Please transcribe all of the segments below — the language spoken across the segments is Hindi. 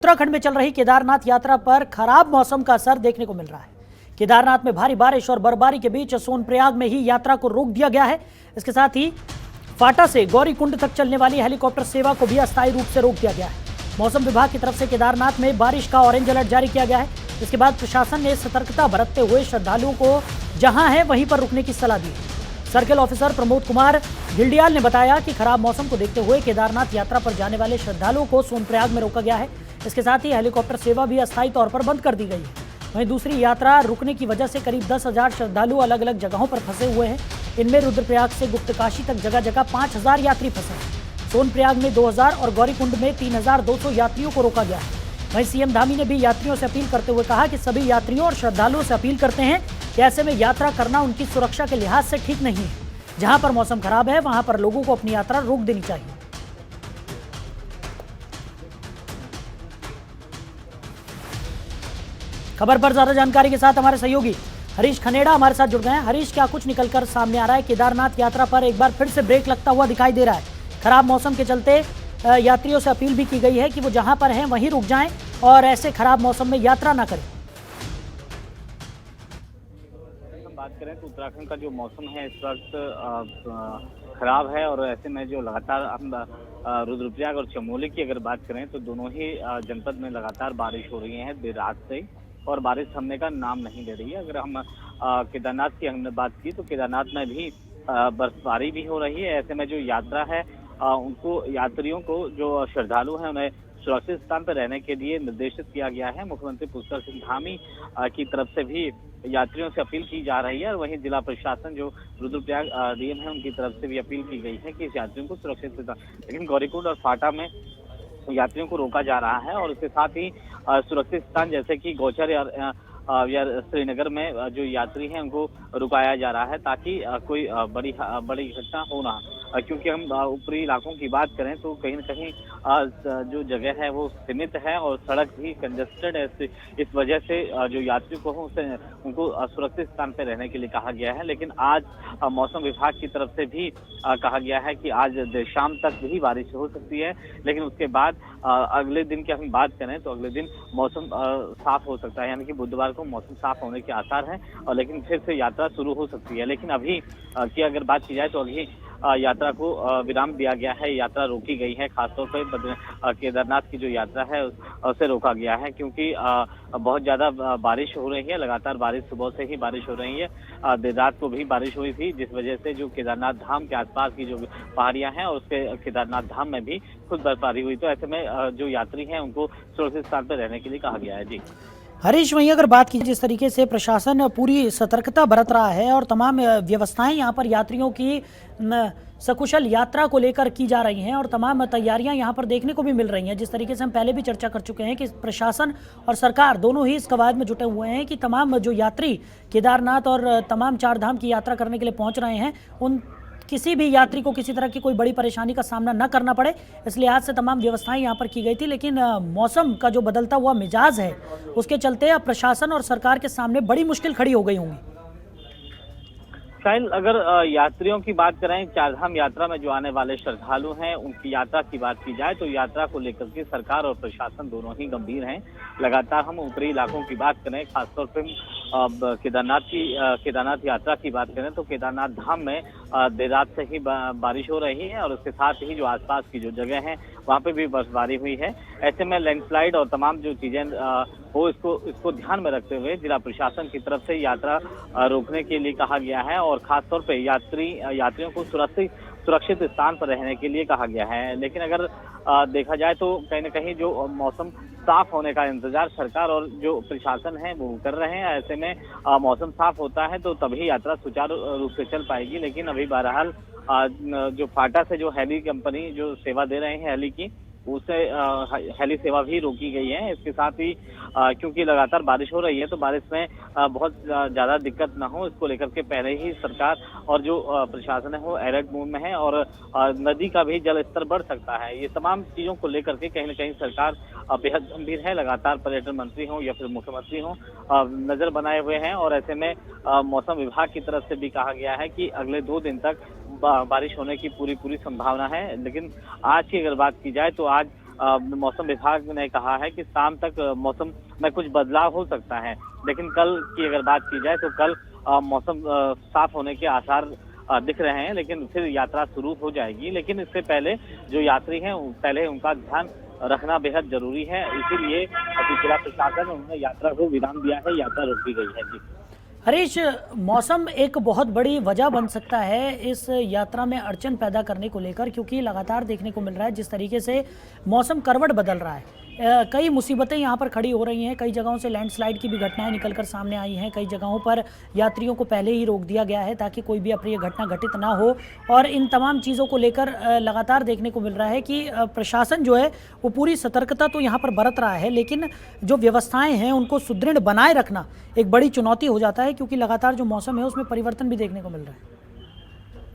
उत्तराखंड में चल रही केदारनाथ यात्रा पर खराब मौसम का असर देखने को मिल रहा है। केदारनाथ में भारी बारिश और बर्फबारी के बीच सोनप्रयाग में ही यात्रा को रोक दिया गया है। इसके साथ ही फाटा से गौरीकुंड तक चलने वाली हेलीकॉप्टर सेवा को भी अस्थायी रूप से रोक दिया गया है। मौसम विभाग की तरफ से केदारनाथ में बारिश का ऑरेंज अलर्ट जारी किया गया है। इसके बाद प्रशासन ने सतर्कता बरतते हुए श्रद्धालुओं को जहां है वहीं पर रुकने की सलाह दी। सर्किल ऑफिसर प्रमोद कुमार गिल्डियाल ने बताया कि खराब मौसम को देखते हुए केदारनाथ यात्रा पर जाने वाले श्रद्धालुओं को सोनप्रयाग में रोका गया है। इसके साथ ही हेलीकॉप्टर सेवा भी अस्थायी तौर पर बंद कर दी गई है। वहीं दूसरी यात्रा रुकने की वजह से करीब 10,000 श्रद्धालु अलग अलग जगहों पर फंसे हुए हैं। इनमें रुद्रप्रयाग से गुप्तकाशी तक जगह जगह 5,000 यात्री फंसे हैं। सोनप्रयाग में 2,000 और गौरीकुंड में 3,200 यात्रियों को रोका गया है। वहीं सीएम धामी ने भी यात्रियों से अपील करते हुए कहा कि सभी यात्रियों और श्रद्धालुओं से अपील करते हैं कि ऐसे में यात्रा करना उनकी सुरक्षा के लिहाज से ठीक नहीं है। जहां पर मौसम खराब है वहां पर लोगों को अपनी यात्रा रोक देनी चाहिए। खबर पर ज्यादा जानकारी के साथ हमारे सहयोगी हरीश खनेड़ा हमारे साथ जुड़ गए हैं। हरीश, क्या कुछ निकलकर सामने आ रहा है? केदारनाथ यात्रा पर एक बार फिर से ब्रेक लगता हुआ दिखाई दे रहा है। खराब मौसम के चलते यात्रियों से अपील भी की गई है कि वो जहां पर हैं वहीं रुक जाएं और ऐसे खराब मौसम में यात्रा ना करें। बात करें तो उत्तराखंड का जो मौसम है इस वक्त खराब है और ऐसे में जो लगातार हम रुद्रप्रयाग और चमोली की अगर बात करें तो दोनों ही जनपद में लगातार बारिश हो रही है देर रात से, और बारिश थमने का नाम नहीं ले रही है। अगर हम केदारनाथ की हमने बात की तो केदारनाथ में भी बर्फबारी भी हो रही है। ऐसे में जो यात्रा है उनको यात्रियों को जो श्रद्धालु हैं उन्हें सुरक्षित स्थान पर रहने के लिए निर्देशित किया गया है। मुख्यमंत्री पुष्कर सिंह धामी की तरफ से भी यात्रियों से अपील की जा रही है और वहीं जिला प्रशासन जो रुद्रप्रयाग डीएम है उनकी तरफ से भी अपील की गई है कि इस यात्रियों को सुरक्षित, लेकिन गौरीकुंड और फाटा में यात्रियों को रोका जा रहा है और इसके साथ ही सुरक्षित स्थान जैसे कि गौचर या श्रीनगर में जो यात्री हैं उनको रुकाया जा रहा है ताकि कोई बड़ी घटना हो ना, क्योंकि हम ऊपरी इलाकों की बात करें तो कहीं न कहीं जो जगह है वो सीमित है और सड़क भी कंजेस्टेड है। इस वजह से जो यात्री को उनको सुरक्षित स्थान पर रहने के लिए कहा गया है। लेकिन आज मौसम विभाग की तरफ से भी कहा गया है कि आज शाम तक भी बारिश हो सकती है, लेकिन उसके बाद अगले दिन की हम बात करें तो अगले दिन मौसम साफ हो सकता है, यानी कि बुधवार को मौसम साफ होने के आसार हैं और लेकिन फिर से यात्रा शुरू हो सकती है। लेकिन अभी की अगर बात की जाए तो अभी यात्रा को विराम दिया गया है, यात्रा रोकी गई है। खासतौर पर केदारनाथ की जो यात्रा है उसे रोका गया है क्योंकि बहुत ज़्यादा बारिश हो रही है। लगातार बारिश, सुबह से ही बारिश हो रही है। देर रात को भी बारिश हुई थी जिस वजह से जो केदारनाथ धाम के आसपास की जो पहाड़ियां हैं और उसके केदारनाथ धाम में भी खुद बर्फबारी हुई। तो ऐसे में जो यात्री हैं उनको सुरक्षित स्थान पर रहने के लिए कहा गया है। जी हरीश, वहीं अगर बात की जिस तरीके से प्रशासन पूरी सतर्कता बरत रहा है और तमाम व्यवस्थाएं यहाँ पर यात्रियों की सकुशल यात्रा को लेकर की जा रही हैं और तमाम तैयारियां यहाँ पर देखने को भी मिल रही हैं, जिस तरीके से हम पहले भी चर्चा कर चुके हैं कि प्रशासन और सरकार दोनों ही इस कवायद में जुटे हुए हैं कि तमाम जो यात्री केदारनाथ और तमाम चार धाम की यात्रा करने के लिए पहुँच रहे हैं उन किसी भी यात्री को किसी तरह की कोई बड़ी परेशानी का सामना न करना पड़े, इस लिहाज से तमाम व्यवस्थाएं यहाँ पर की गई थी। लेकिन मौसम का जो बदलता हुआ मिजाज है उसके चलते अब प्रशासन और सरकार के सामने बड़ी मुश्किल खड़ी हो गई होंगी। शायद अगर यात्रियों की बात करें, चारधाम यात्रा में जो आने वाले श्रद्धालु हैं उनकी यात्रा की बात की जाए तो यात्रा को लेकर के सरकार और प्रशासन दोनों ही गंभीर हैं। लगातार हम ऊपरी इलाकों की बात करें, खासतौर पर केदारनाथ यात्रा की बात करें तो केदारनाथ धाम में देर रात से ही बारिश हो रही है और उसके साथ ही जो आसपास की जो जगह है वहाँ पे भी बर्फबारी हुई है। ऐसे में लैंडस्लाइड और तमाम जो चीजें हो इसको ध्यान में रखते हुए जिला प्रशासन की तरफ से यात्रा रोकने के लिए कहा गया है और खासतौर पे यात्रियों को सुरक्षित स्थान पर रहने के लिए कहा गया है। लेकिन अगर देखा जाए तो कहीं न कहीं जो मौसम साफ होने का इंतजार सरकार और जो प्रशासन है वो कर रहे हैं। ऐसे में मौसम साफ होता है तो तभी यात्रा सुचारू रूप से चल पाएगी। लेकिन अभी बहरहाल जो फाटा से जो हेली कंपनी जो सेवा दे रहे हैं हेली की, उसे हेली सेवा भी रोकी गई है। इसके साथ ही क्योंकि लगातार बारिश हो रही है तो बारिश में बहुत ज़्यादा दिक्कत ना हो इसको लेकर के पहले ही सरकार और जो प्रशासन है वो अलर्ट मोड में है और नदी का भी जल स्तर बढ़ सकता है। ये तमाम चीज़ों को लेकर के कहीं न कहीं सरकार बेहद गंभीर है। लगातार पर्यटन मंत्री हों या फिर मुख्यमंत्री हों नज़र बनाए हुए हैं और ऐसे में मौसम विभाग की तरफ से भी कहा गया है कि अगले 2 दिन तक बारिश होने की पूरी संभावना है। लेकिन आज की अगर बात की जाए तो आज मौसम विभाग ने कहा है कि शाम तक मौसम में कुछ बदलाव हो सकता है, लेकिन कल की अगर बात की जाए तो कल मौसम साफ होने के आसार दिख रहे हैं, लेकिन फिर यात्रा शुरू हो जाएगी। लेकिन इससे पहले जो यात्री हैं पहले उनका ध्यान रखना बेहद जरूरी है, इसीलिए जिला प्रशासन उन्होंने यात्रा को विराम दिया है, यात्रा रोक दी गई है। जी हरीश, मौसम एक बहुत बड़ी वजह बन सकता है इस यात्रा में अड़चन पैदा करने को लेकर, क्योंकि लगातार देखने को मिल रहा है जिस तरीके से मौसम करवट बदल रहा है। कई मुसीबतें यहाँ पर खड़ी हो रही हैं, कई जगहों से लैंडस्लाइड की भी घटनाएं निकलकर सामने आई हैं, कई जगहों पर यात्रियों को पहले ही रोक दिया गया है ताकि कोई भी अप्रिय घटना घटित ना हो। और इन तमाम चीज़ों को लेकर लगातार देखने को मिल रहा है कि प्रशासन जो है वो पूरी सतर्कता तो यहाँ पर बरत रहा है, लेकिन जो व्यवस्थाएं हैं उनको सुदृढ़ बनाए रखना एक बड़ी चुनौती हो जाता है, क्योंकि लगातार जो मौसम है उसमें परिवर्तन भी देखने को मिल रहा है।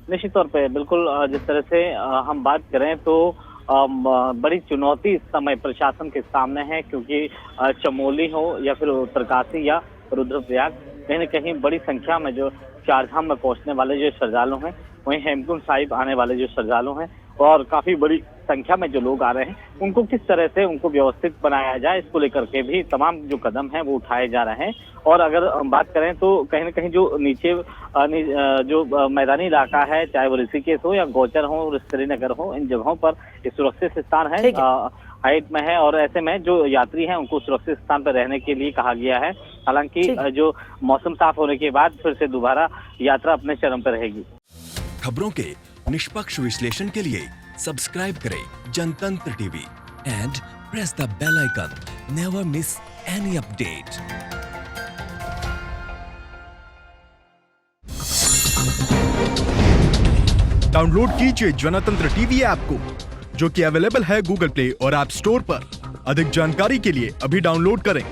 निश्चित तौर पे बिल्कुल, जिस तरह से हम बात करें तो बड़ी चुनौती इस समय प्रशासन के सामने है, क्योंकि चमोली हो या फिर उत्तरकाशी या रुद्रप्रयाग, कहीं न कहीं बड़ी संख्या में जो चारधाम में पहुंचने वाले जो श्रद्धालु हैं, वहीं हेमकुंड साहिब आने वाले जो श्रद्धालु हैं और काफी बड़ी संख्या में जो लोग आ रहे हैं, उनको किस तरह से उनको व्यवस्थित बनाया जाए, इसको लेकर के भी तमाम जो कदम हैं वो उठाए जा रहे हैं। और अगर हम बात करें तो कहीं न कहीं जो नीचे जो मैदानी इलाका है, चाहे वो ऋषिकेश हो या गौचर हो, श्रीनगर हो, इन जगहों पर सुरक्षित स्थान है, हाइट में है, और ऐसे में जो यात्री हैं उनको सुरक्षित स्थान पर रहने के लिए कहा गया है। हालांकि जो मौसम साफ होने के बाद फिर से दोबारा यात्रा अपने चरम पर रहेगी। खबरों के निष्पक्ष विश्लेषण के लिए सब्सक्राइब करें Jantantra TV and press the bell icon. Never miss any update. Download कीजिए जनतंत्र टीवी ऐप को, जो कि अवेलेबल है गूगल प्ले और ऐप स्टोर पर। अधिक जानकारी के लिए अभी डाउनलोड करें।